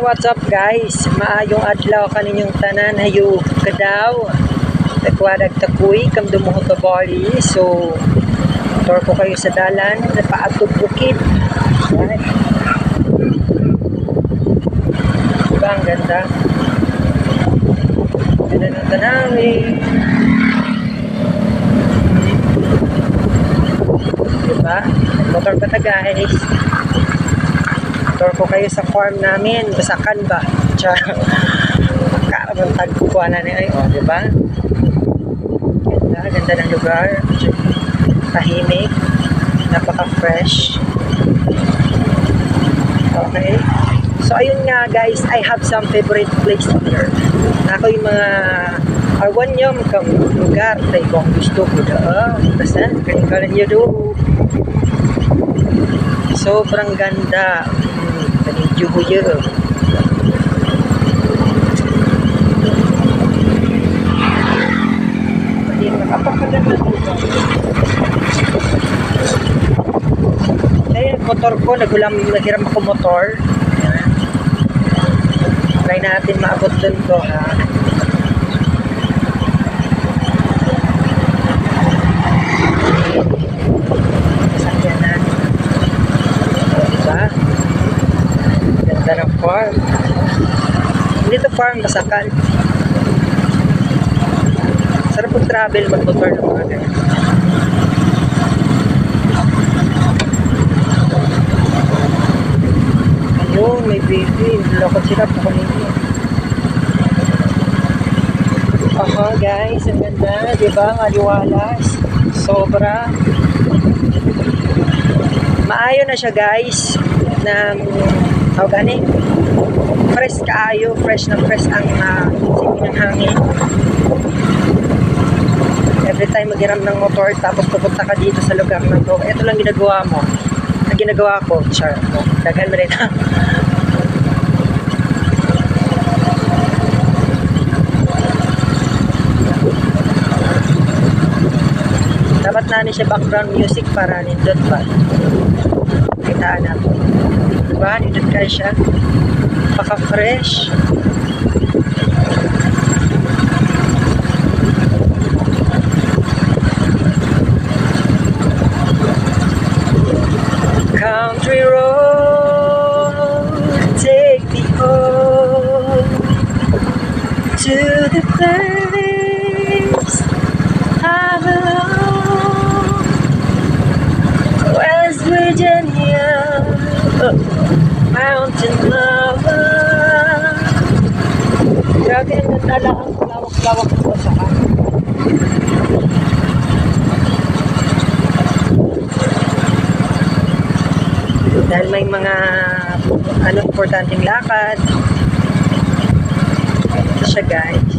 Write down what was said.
Hi, what's up guys? Maayong adlaw kaninyong tanan hayo kadaw. Nagwadag takuy kam dumuhot ta bali. So motor ko kayo sa dalan napaatog bukid. Right. Diba ang ganda? Ganda ng tanawin. Diba? Motor pa ta guys. Tour ko kayo sa farm namin, Basakan ba? Magkaroon tagpuan na niya, o, diba? Ganda, ganda ng lugar. Tahimik, napaka-fresh. Okay. So, ayun nga guys, I have some favorite place here. Ako yung mga arwan nyo, mga lugar, tayo kung gusto ko da. Basta, kanikalan nyo do. Sobrang ganda. Juhuyo. Hindi makapagaganda dito. Ayun, motor ko, naghiram ako motor. Try natin maabot dun ko, ha. Sasakyan na. Diba? Ganda ng farm. Hindi ito farm, Basakan. Sarap mag-travel, mag-motor ng mga ganyan. Ayun, may baby. Lakot sila po kanina. Aha guys, ang ganda. Diba? Maliwalas. Sobra. Maayo na siya guys. Gani fresh kaayo, fresh na fresh ang sipin ng hangin. Every time maghiram ng motor tapos pupunta ka dito sa lugar na to, ito lang ginagawa mo. Ang ginagawa ko, char, daghan mo rin. Dapat na ni siya background music para nindot ba kitaan natin. Diba? Nindot kayo siya. Paka-fresh. Country road, take me home to the place I belong, West Virginia, mountain lover. Grabe ang nagdala ang lawak-lawak ko sa akin. Dahil may mga importanteng lakad. Ito siya guys.